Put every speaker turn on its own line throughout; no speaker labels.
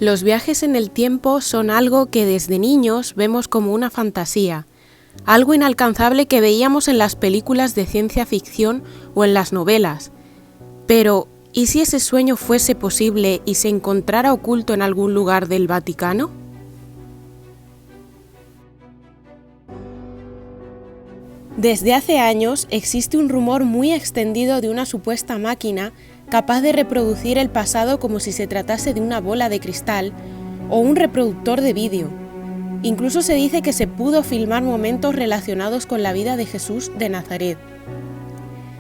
Los viajes en el tiempo son algo que desde niños vemos como una fantasía, algo inalcanzable que veíamos en las películas de ciencia ficción o en las novelas. Pero, ¿y si ese sueño fuese posible y se encontrara oculto en algún lugar del Vaticano? Desde hace años existe un rumor muy extendido de una supuesta máquina capaz de reproducir el pasado como si se tratase de una bola de cristal o un reproductor de vídeo. Incluso se dice que se pudo filmar momentos relacionados con la vida de Jesús de Nazaret.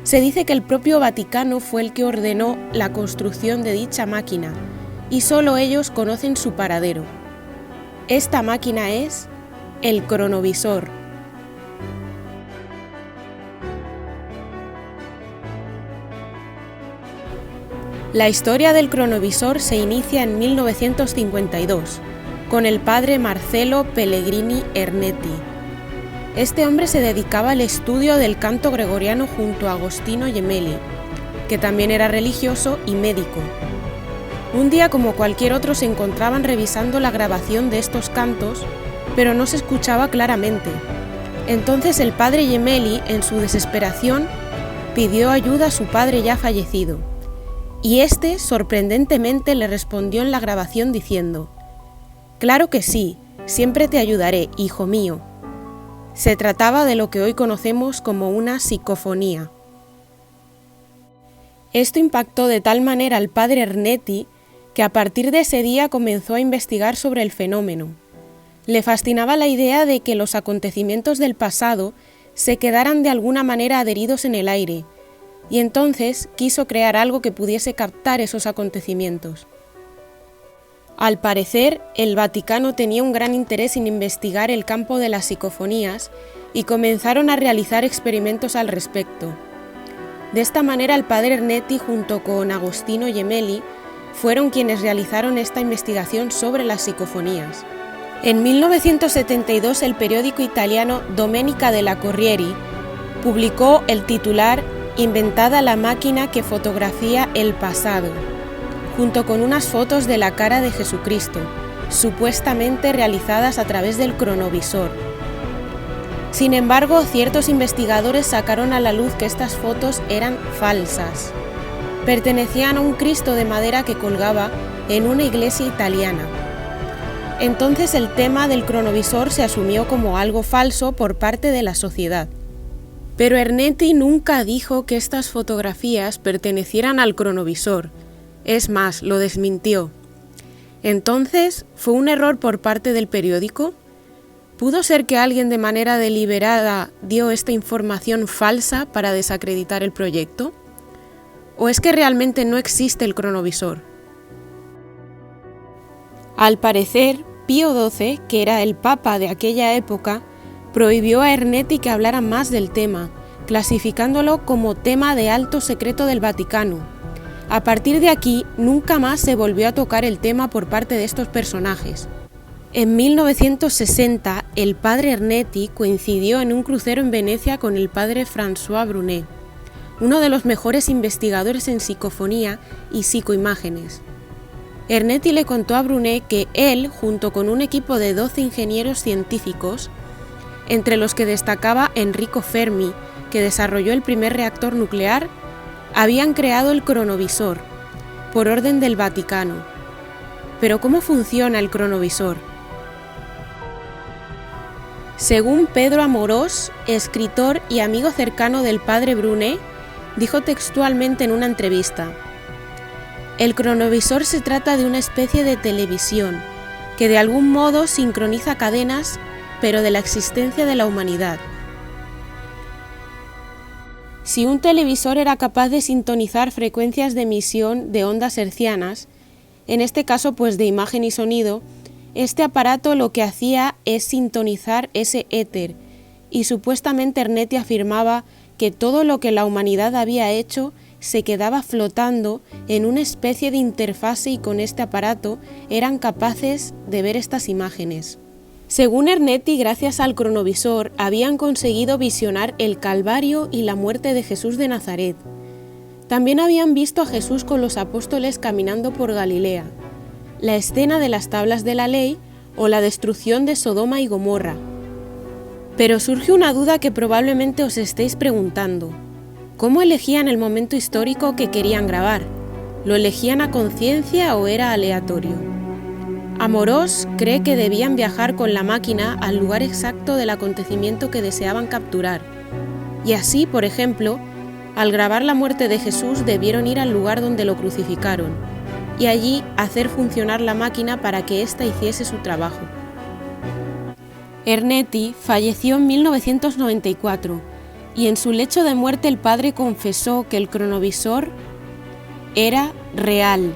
Se dice que el propio Vaticano fue el que ordenó la construcción de dicha máquina y solo ellos conocen su paradero. Esta máquina es el cronovisor. La historia del cronovisor se inicia en 1952, con el padre Marcello Pellegrini Ernetti. Este hombre se dedicaba al estudio del canto gregoriano junto a Agostino Gemelli, que también era religioso y médico. Un día, como cualquier otro, se encontraban revisando la grabación de estos cantos, pero no se escuchaba claramente. Entonces el padre Gemelli, en su desesperación, pidió ayuda a su padre ya fallecido. Y este, sorprendentemente, le respondió en la grabación diciendo: «Claro que sí, siempre te ayudaré, hijo mío». Se trataba de lo que hoy conocemos como una psicofonía. Esto impactó de tal manera al padre Ernetti que a partir de ese día comenzó a investigar sobre el fenómeno. Le fascinaba la idea de que los acontecimientos del pasado se quedaran de alguna manera adheridos en el aire, y entonces quiso crear algo que pudiese captar esos acontecimientos. Al parecer, el Vaticano tenía un gran interés en investigar el campo de las psicofonías y comenzaron a realizar experimentos al respecto. De esta manera, el padre Ernetti junto con Agostino Gemelli fueron quienes realizaron esta investigación sobre las psicofonías. En 1972, el periódico italiano Domenica della Corriere publicó el titular «Inventada la máquina que fotografía el pasado», junto con unas fotos de la cara de Jesucristo, supuestamente realizadas a través del cronovisor. Sin embargo, ciertos investigadores sacaron a la luz que estas fotos eran falsas. Pertenecían a un Cristo de madera que colgaba en una iglesia italiana. Entonces el tema del cronovisor se asumió como algo falso por parte de la sociedad. Pero Ernetti nunca dijo que estas fotografías pertenecieran al cronovisor. Es más, lo desmintió. Entonces, ¿fue un error por parte del periódico? ¿Pudo ser que alguien de manera deliberada dio esta información falsa para desacreditar el proyecto? ¿O es que realmente no existe el cronovisor? Al parecer, Pío XII, que era el papa de aquella época, prohibió a Ernetti que hablara más del tema, clasificándolo como tema de alto secreto del Vaticano. A partir de aquí, nunca más se volvió a tocar el tema por parte de estos personajes. En 1960, el padre Ernetti coincidió en un crucero en Venecia con el padre François Brunet, uno de los mejores investigadores en psicofonía y psicoimágenes. Ernetti le contó a Brunet que él, junto con un equipo de 12 ingenieros científicos, entre los que destacaba Enrico Fermi, que desarrolló el primer reactor nuclear, habían creado el cronovisor, por orden del Vaticano. Pero ¿cómo funciona el cronovisor? Según Pedro Amorós, escritor y amigo cercano del padre Brunet, dijo textualmente en una entrevista: «El cronovisor se trata de una especie de televisión que de algún modo sincroniza cadenas, pero de la existencia de la humanidad». Si un televisor era capaz de sintonizar frecuencias de emisión de ondas hertzianas, en este caso pues de imagen y sonido, este aparato lo que hacía es sintonizar ese éter, y supuestamente Ernetti afirmaba que todo lo que la humanidad había hecho se quedaba flotando en una especie de interfase y con este aparato eran capaces de ver estas imágenes. Según Ernetti, gracias al cronovisor, habían conseguido visionar el Calvario y la muerte de Jesús de Nazaret. También habían visto a Jesús con los apóstoles caminando por Galilea. la escena de las tablas de la ley o la destrucción de Sodoma y Gomorra. Pero surge una duda que probablemente os estéis preguntando. ¿Cómo elegían el momento histórico que querían grabar? ¿Lo elegían a conciencia o era aleatorio? Amorós cree que debían viajar con la máquina al lugar exacto del acontecimiento que deseaban capturar. Y así, por ejemplo, al grabar la muerte de Jesús debieron ir al lugar donde lo crucificaron, y allí hacer funcionar la máquina para que ésta hiciese su trabajo. Ernetti falleció en 1994, y en su lecho de muerte el padre confesó que el cronovisor era real.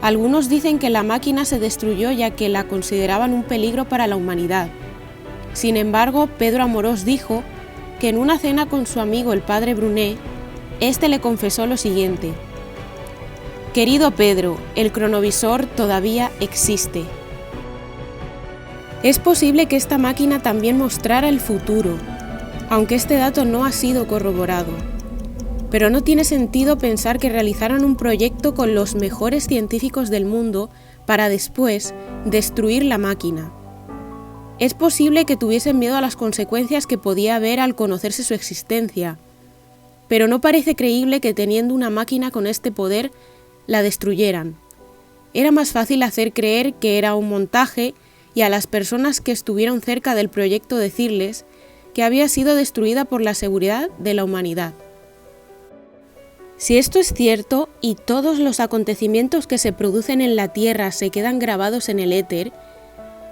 Algunos dicen que la máquina se destruyó ya que la consideraban un peligro para la humanidad. Sin embargo, Pedro Amorós dijo que en una cena con su amigo el padre Brunet, este le confesó lo siguiente: «Querido Pedro, el cronovisor todavía existe». Es posible que esta máquina también mostrara el futuro, aunque este dato no ha sido corroborado. Pero no tiene sentido pensar que realizaran un proyecto con los mejores científicos del mundo para después destruir la máquina. Es posible que tuviesen miedo a las consecuencias que podía haber al conocerse su existencia, pero no parece creíble que teniendo una máquina con este poder la destruyeran. Era más fácil hacer creer que era un montaje y a las personas que estuvieron cerca del proyecto decirles que había sido destruida por la seguridad de la humanidad. Si esto es cierto y todos los acontecimientos que se producen en la Tierra se quedan grabados en el éter,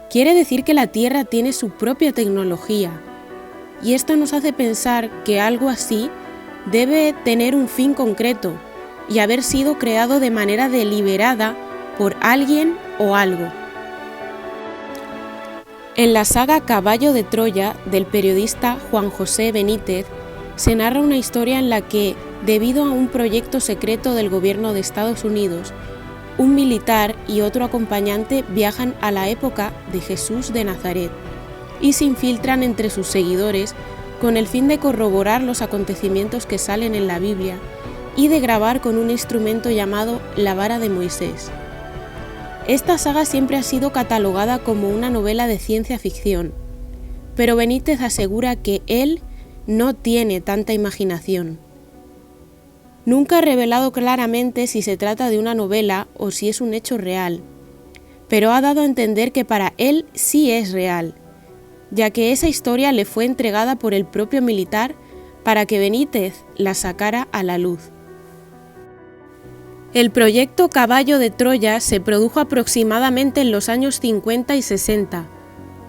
quiere decir que la Tierra tiene su propia tecnología, y esto nos hace pensar que algo así debe tener un fin concreto y haber sido creado de manera deliberada por alguien o algo. En la saga Caballo de Troya del periodista Juan José Benítez se narra una historia en la que, debido a un proyecto secreto del gobierno de Estados Unidos, un militar y otro acompañante viajan a la época de Jesús de Nazaret y se infiltran entre sus seguidores con el fin de corroborar los acontecimientos que salen en la Biblia y de grabar con un instrumento llamado la vara de Moisés. Esta saga siempre ha sido catalogada como una novela de ciencia ficción, pero Benítez asegura que él no tiene tanta imaginación. Nunca ha revelado claramente si se trata de una novela o si es un hecho real, pero ha dado a entender que para él sí es real, ya que esa historia le fue entregada por el propio militar para que Benítez la sacara a la luz. El proyecto Caballo de Troya se produjo aproximadamente en los años 50 y 60,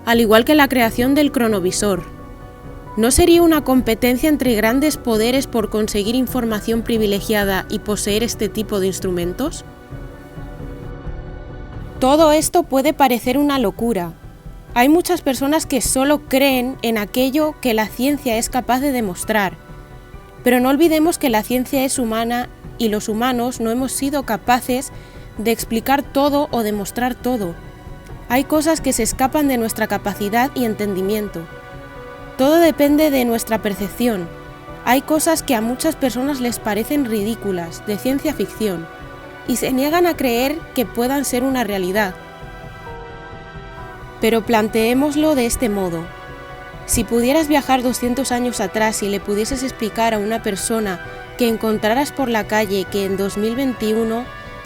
al igual que la creación del cronovisor. ¿No sería una competencia entre grandes poderes por conseguir información privilegiada y poseer este tipo de instrumentos? Todo esto puede parecer una locura. Hay muchas personas que solo creen en aquello que la ciencia es capaz de demostrar, pero no olvidemos que la ciencia es humana y los humanos no hemos sido capaces de explicar todo o demostrar todo. Hay cosas que se escapan de nuestra capacidad y entendimiento. Todo depende de nuestra percepción. Hay cosas que a muchas personas les parecen ridículas, de ciencia ficción, y se niegan a creer que puedan ser una realidad. Pero planteémoslo de este modo. Si pudieras viajar 200 años atrás y le pudieses explicar a una persona que encontraras por la calle que en 2021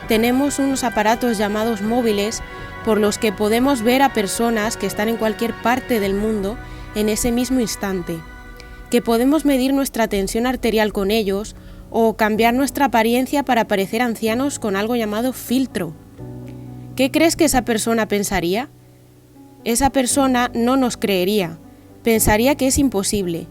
tenemos unos aparatos llamados móviles por los que podemos ver a personas que están en cualquier parte del mundo en ese mismo instante, que podemos medir nuestra tensión arterial con ellos o cambiar nuestra apariencia para parecer ancianos con algo llamado filtro. ¿Qué crees que esa persona pensaría? Esa persona no nos creería, pensaría que es imposible.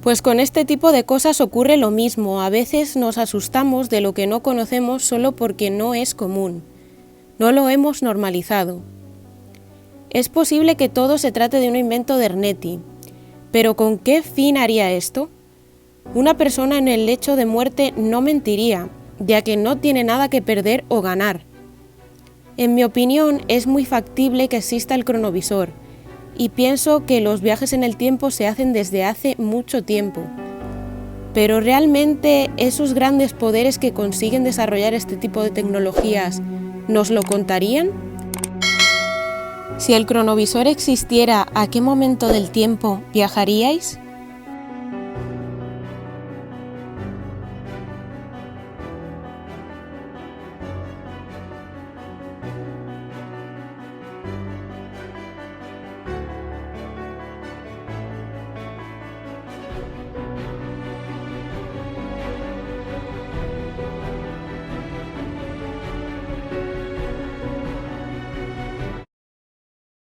Pues con este tipo de cosas ocurre lo mismo, a veces nos asustamos de lo que no conocemos solo porque no es común, no lo hemos normalizado. Es posible que todo se trate de un invento de Ernetti, pero ¿con qué fin haría esto? Una persona en el lecho de muerte no mentiría, ya que no tiene nada que perder o ganar. En mi opinión, es muy factible que exista el cronovisor, y pienso que los viajes en el tiempo se hacen desde hace mucho tiempo. Pero ¿realmente esos grandes poderes que consiguen desarrollar este tipo de tecnologías nos lo contarían? Si el cronovisor existiera, ¿a qué momento del tiempo viajaríais?